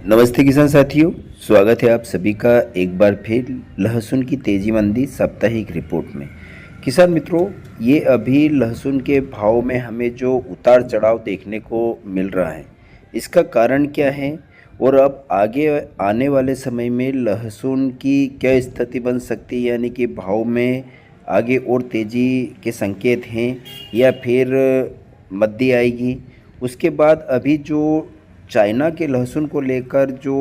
नमस्ते किसान साथियों, स्वागत है आप सभी का एक बार फिर लहसुन की तेजी मंदी साप्ताहिक रिपोर्ट में। किसान मित्रों, ये अभी लहसुन के भाव में हमें जो उतार चढ़ाव देखने को मिल रहा है, इसका कारण क्या है और अब आगे आने वाले समय में लहसुन की क्या स्थिति बन सकती है, यानी कि भाव में आगे और तेज़ी के संकेत हैं या फिर मंदी आएगी। उसके बाद अभी जो चाइना के लहसुन को लेकर जो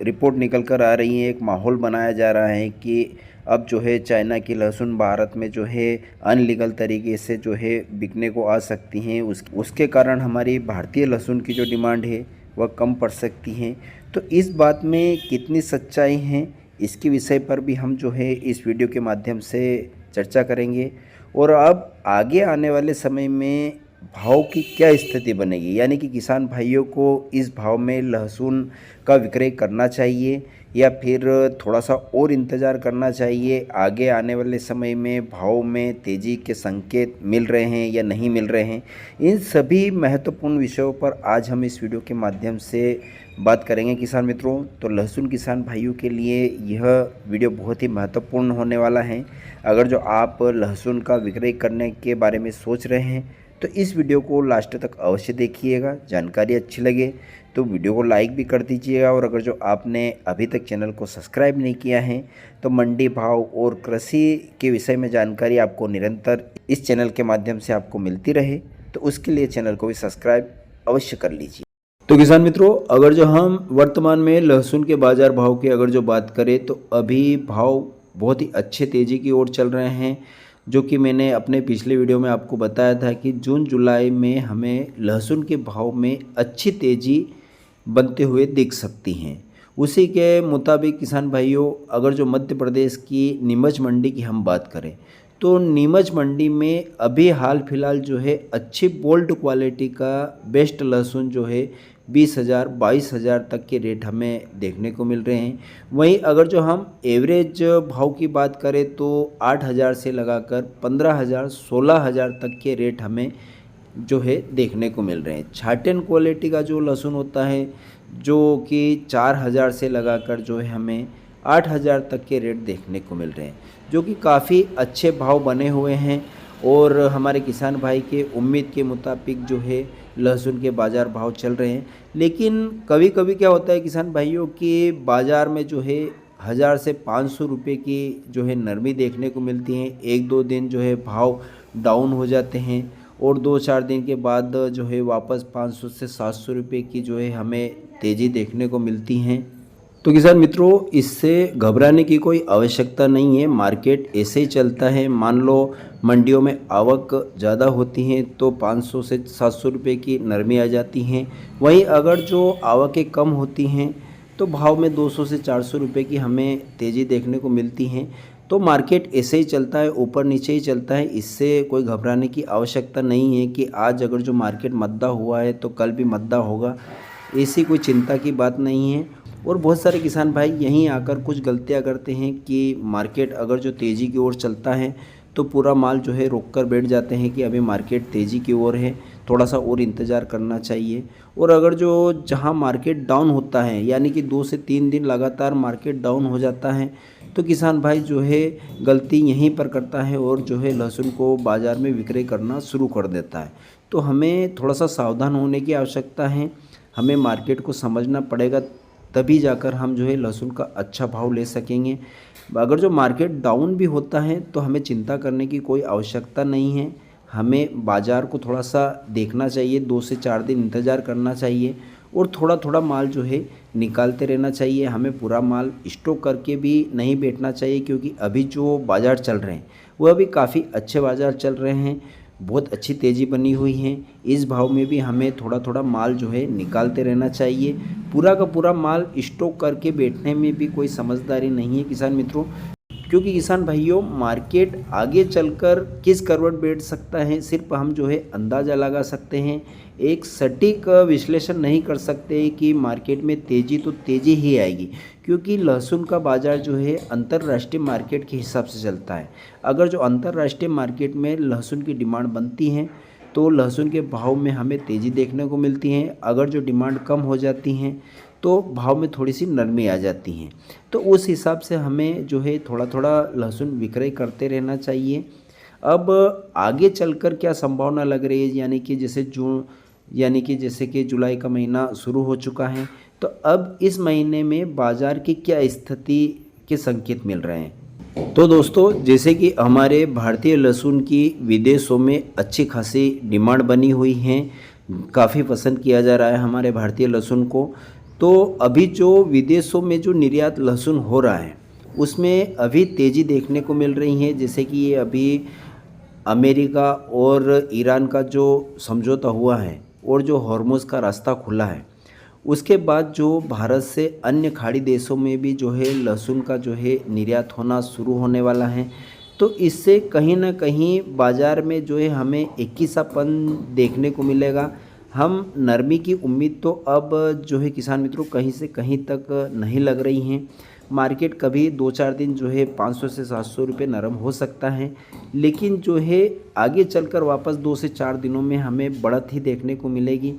रिपोर्ट निकल कर आ रही है, एक माहौल बनाया जा रहा है कि अब जो है चाइना की लहसुन भारत में जो है अनलीगल तरीके से जो है बिकने को आ सकती हैं। उसके कारण हमारी भारतीय लहसुन की जो डिमांड है वह कम पड़ सकती है। तो इस बात में कितनी सच्चाई है, इसके विषय पर भी हम जो है इस वीडियो के माध्यम से चर्चा करेंगे। और अब आगे आने वाले समय में भाव की क्या स्थिति बनेगी, यानी कि किसान भाइयों को इस भाव में लहसुन का विक्रय करना चाहिए या फिर थोड़ा सा और इंतज़ार करना चाहिए। आगे आने वाले समय में भाव में तेज़ी के संकेत मिल रहे हैं या नहीं मिल रहे हैं, इन सभी महत्वपूर्ण विषयों पर आज हम इस वीडियो के माध्यम से बात करेंगे किसान मित्रों। तो लहसुन किसान भाइयों के लिए यह वीडियो बहुत ही महत्वपूर्ण होने वाला है। अगर जो आप लहसुन का विक्रय करने के बारे में सोच रहे हैं तो इस वीडियो को लास्ट तक अवश्य देखिएगा। जानकारी अच्छी लगे तो वीडियो को लाइक भी कर दीजिएगा। और अगर जो आपने अभी तक चैनल को सब्सक्राइब नहीं किया है तो मंडी भाव और कृषि के विषय में जानकारी आपको निरंतर इस चैनल के माध्यम से आपको मिलती रहे, तो उसके लिए चैनल को भी सब्सक्राइब अवश्य कर लीजिए। तो किसान मित्रों, अगर जो हम वर्तमान में लहसुन के बाज़ार भाव की अगर जो बात करें तो अभी भाव बहुत ही अच्छे तेज़ी की ओर चल रहे हैं, जो कि मैंने अपने पिछले वीडियो में आपको बताया था कि जून जुलाई में हमें लहसुन के भाव में अच्छी तेज़ी बनते हुए दिख सकती हैं। उसी के मुताबिक किसान भाइयों, अगर जो मध्य प्रदेश की नीमच मंडी की हम बात करें तो नीमच मंडी में अभी हाल फिलहाल जो है अच्छी बोल्ड क्वालिटी का बेस्ट लहसुन जो है 20,000 22,000 तक के रेट हमें देखने को मिल रहे हैं। वहीं अगर जो हम एवरेज भाव की बात करें तो 8,000 से लगाकर 15,000 16,000 तक के रेट हमें जो है देखने को मिल रहे हैं। छाटेन क्वालिटी का जो लहसुन होता है, जो कि 4,000 से लगाकर जो है हमें 8,000 तक के रेट देखने को मिल रहे हैं, जो कि काफ़ी अच्छे भाव बने हुए हैं। और हमारे किसान भाई के उम्मीद के मुताबिक जो है लहसुन के बाज़ार भाव चल रहे हैं। लेकिन कभी कभी क्या होता है किसान भाइयों कि बाज़ार में जो है 1,000 से 500 रुपये की जो है नरमी देखने को मिलती है। एक दो दिन जो है भाव डाउन हो जाते हैं और 2-4 दिन के बाद जो है वापस 500 से 700 रुपये की जो है हमें तेज़ी देखने को मिलती हैं। तो किसान मित्रों, इससे घबराने की कोई आवश्यकता नहीं है। मार्केट ऐसे ही चलता है। मान लो मंडियों में आवक ज़्यादा होती है तो 500 से 700 रुपये की नरमी आ जाती हैं। वहीं अगर जो आवकें कम होती हैं तो भाव में 200 से 400 रुपये की हमें तेज़ी देखने को मिलती हैं। तो मार्केट ऐसे ही चलता है, ऊपर नीचे ही चलता है। इससे कोई घबराने की आवश्यकता नहीं है कि आज अगर जो मार्केट मद्दा हुआ है तो कल भी मद्दा होगा, ऐसी कोई चिंता की बात नहीं है। और बहुत सारे किसान भाई यहीं आकर कुछ गलतियां करते हैं कि मार्केट अगर जो तेज़ी की ओर चलता है तो पूरा माल जो है रोक कर बैठ जाते हैं कि अभी मार्केट तेज़ी की ओर है, थोड़ा सा और इंतज़ार करना चाहिए। और अगर जो जहां मार्केट डाउन होता है, यानी कि 2 से 3 दिन लगातार मार्केट डाउन हो जाता है, तो किसान भाई जो है गलती यहीं पर करता है और जो है लहसुन को बाज़ार में विक्रय करना शुरू कर देता है। तो हमें थोड़ा सा सावधान होने की आवश्यकता है। हमें मार्केट को समझना पड़ेगा, तभी जाकर हम जो है लहसुन का अच्छा भाव ले सकेंगे। अगर जो मार्केट डाउन भी होता है तो हमें चिंता करने की कोई आवश्यकता नहीं है। हमें बाज़ार को थोड़ा सा देखना चाहिए, 2 से 4 दिन इंतज़ार करना चाहिए और थोड़ा थोड़ा माल जो है निकालते रहना चाहिए। हमें पूरा माल स्टॉक करके भी नहीं बैठना चाहिए, क्योंकि अभी जो बाज़ार चल रहे हैं वह अभी काफ़ी अच्छे बाज़ार चल रहे हैं, बहुत अच्छी तेज़ी बनी हुई है। इस भाव में भी हमें थोड़ा थोड़ा माल जो है निकालते रहना चाहिए। पूरा का पूरा माल स्टॉक करके बैठने में भी कोई समझदारी नहीं है किसान मित्रों, क्योंकि किसान भाइयों मार्केट आगे चलकर किस करवट बैठ सकता है सिर्फ हम जो है अंदाज़ा लगा सकते हैं। एक सटीक विश्लेषण नहीं कर सकते कि मार्केट में तेज़ी तो तेज़ी ही आएगी, क्योंकि लहसुन का बाज़ार जो है अंतर्राष्ट्रीय मार्केट के हिसाब से चलता है। अगर जो अंतर्राष्ट्रीय मार्केट में लहसुन की डिमांड बनती है तो लहसुन के भाव में हमें तेज़ी देखने को मिलती है। अगर जो डिमांड कम हो जाती है तो भाव में थोड़ी सी नरमी आ जाती है। तो उस हिसाब से हमें जो है थोड़ा थोड़ा लहसुन विक्रय करते रहना चाहिए। अब आगे चलकर क्या संभावना लग रही है, यानी कि जैसे कि जुलाई का महीना शुरू हो चुका है, तो अब इस महीने में बाज़ार की क्या स्थिति के संकेत मिल रहे हैं। तो दोस्तों, जैसे कि हमारे भारतीय लहसुन की विदेशों में अच्छी खासी डिमांड बनी हुई है, काफ़ी पसंद किया जा रहा है हमारे भारतीय लहसुन को। तो अभी जो विदेशों में जो निर्यात लहसुन हो रहा है उसमें अभी तेज़ी देखने को मिल रही है। जैसे कि ये अभी अमेरिका और ईरान का जो समझौता हुआ है और जो हॉर्मुज़ का रास्ता खुला है, उसके बाद जो भारत से अन्य खाड़ी देशों में भी जो है लहसुन का जो है निर्यात होना शुरू होने वाला है। तो इससे कहीं ना कहीं बाज़ार में जो है हमें इक्कीसापन देखने को मिलेगा। हम नरमी की उम्मीद तो अब जो है किसान मित्रों कहीं से कहीं तक नहीं लग रही हैं। मार्केट कभी 2-4 दिन जो है 500 से 700 रुपये नरम हो सकता है, लेकिन जो है आगे चलकर वापस 2 से 4 दिनों में हमें बढ़त ही देखने को मिलेगी।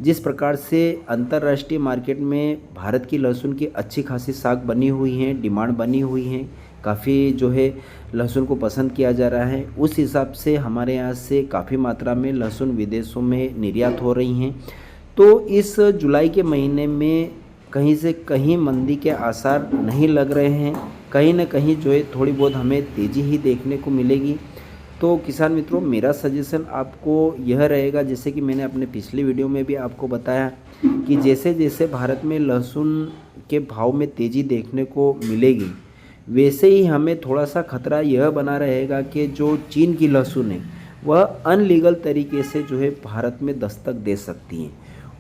जिस प्रकार से अंतर्राष्ट्रीय मार्केट में भारत की लहसुन की अच्छी खासी साख बनी हुई है, डिमांड बनी हुई है, काफ़ी जो है लहसुन को पसंद किया जा रहा है, उस हिसाब से हमारे यहाँ से काफ़ी मात्रा में लहसुन विदेशों में निर्यात हो रही हैं। तो इस जुलाई के महीने में कहीं से कहीं मंदी के आसार नहीं लग रहे हैं। कहीं ना कहीं जो है थोड़ी बहुत हमें तेज़ी ही देखने को मिलेगी। तो किसान मित्रों, मेरा सजेशन आपको यह रहेगा, जैसे कि मैंने अपने पिछली वीडियो में भी आपको बताया कि जैसे जैसे भारत में लहसुन के भाव में तेज़ी देखने को मिलेगी, वैसे ही हमें थोड़ा सा खतरा यह बना रहेगा कि जो चीन की लहसुन है वह अनलीगल तरीके से जो है भारत में दस्तक दे सकती हैं।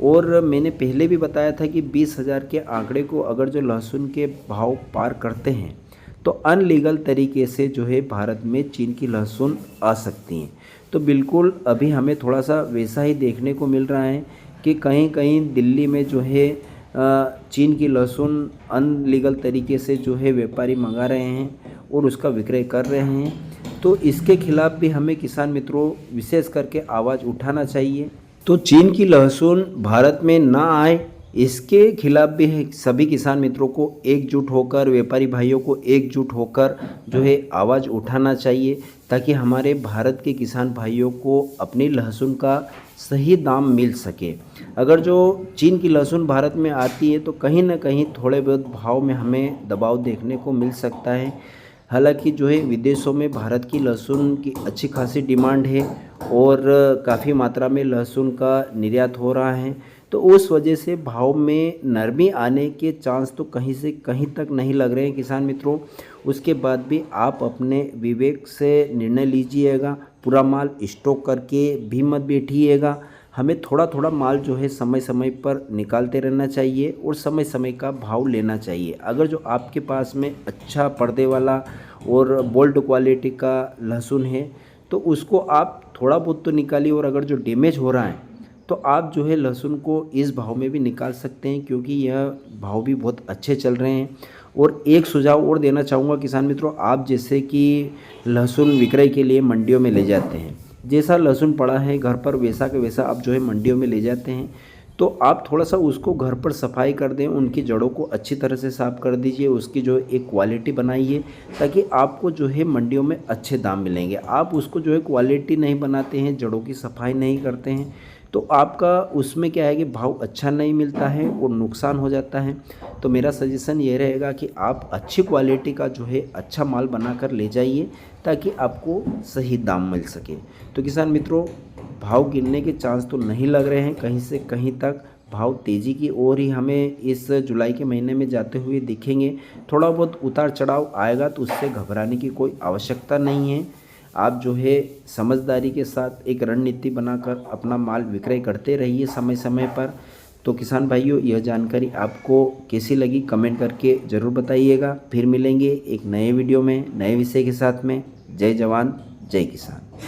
और मैंने पहले भी बताया था कि 20,000 के आंकड़े को अगर जो लहसुन के भाव पार करते हैं तो अनलीगल तरीके से जो है भारत में चीन की लहसुन आ सकती हैं। तो बिल्कुल अभी हमें थोड़ा सा वैसा ही देखने को मिल रहा है कि कहीं कहीं दिल्ली में जो है चीन की लहसुन अनलीगल तरीके से जो है व्यापारी मंगा रहे हैं और उसका विक्रय कर रहे हैं। तो इसके खिलाफ भी हमें किसान मित्रों विशेष करके आवाज़ उठाना चाहिए। तो चीन की लहसुन भारत में ना आए, इसके खिलाफ भी सभी किसान मित्रों को एकजुट होकर, व्यापारी भाइयों को एकजुट होकर जो है आवाज़ उठाना चाहिए, ताकि हमारे भारत के किसान भाइयों को अपनी लहसुन का सही दाम मिल सके। अगर जो चीन की लहसुन भारत में आती है तो कहीं ना कहीं थोड़े बहुत भाव में हमें दबाव देखने को मिल सकता है। हालांकि जो है विदेशों में भारत की लहसुन की अच्छी खासी डिमांड है और काफ़ी मात्रा में लहसुन का निर्यात हो रहा है, तो उस वजह से भाव में नरमी आने के चांस तो कहीं से कहीं तक नहीं लग रहे हैं किसान मित्रों। उसके बाद भी आप अपने विवेक से निर्णय लीजिएगा, पूरा माल स्टॉक करके भी मत बैठिएगा। हमें थोड़ा थोड़ा माल जो है समय समय पर निकालते रहना चाहिए और समय समय का भाव लेना चाहिए। अगर जो आपके पास में अच्छा पर्दे वाला और बोल्ड क्वालिटी का लहसुन है तो उसको आप थोड़ा बहुत तो निकालिए, और अगर जो डैमेज हो रहा है तो आप जो है लहसुन को इस भाव में भी निकाल सकते हैं, क्योंकि यह भाव भी बहुत अच्छे चल रहे हैं। और एक सुझाव और देना चाहूँगा किसान मित्रों, आप जैसे कि लहसुन विक्रय के लिए मंडियों में ले जाते हैं, जैसा लहसुन पड़ा है घर पर वैसा का वैसा आप जो है मंडियों में ले जाते हैं, तो आप थोड़ा सा उसको घर पर सफाई कर दें, उनकी जड़ों को अच्छी तरह से साफ़ कर दीजिए, उसकी जो एक क्वालिटी बनाइए, ताकि आपको जो है मंडियों में अच्छे दाम मिलेंगे। आप उसको जो है क्वालिटी नहीं बनाते हैं, जड़ों की सफाई नहीं करते हैं, तो आपका उसमें क्या है कि भाव अच्छा नहीं मिलता है और नुकसान हो जाता है। तो मेरा सजेशन ये रहेगा कि आप अच्छी क्वालिटी का जो है अच्छा माल बनाकर ले जाइए, ताकि आपको सही दाम मिल सके। तो किसान मित्रों, भाव गिरने के चांस तो नहीं लग रहे हैं, कहीं से कहीं तक भाव तेज़ी की ओर ही हमें इस जुलाई के महीने में जाते हुए दिखेंगे। थोड़ा बहुत उतार चढ़ाव आएगा तो उससे घबराने की कोई आवश्यकता नहीं है। आप जो है समझदारी के साथ एक रणनीति बनाकर अपना माल विक्रय करते रहिए समय समय पर। तो किसान भाइयों, यह जानकारी आपको कैसी लगी कमेंट करके ज़रूर बताइएगा। फिर मिलेंगे एक नए वीडियो में नए विषय के साथ में। जय जवान जय किसान।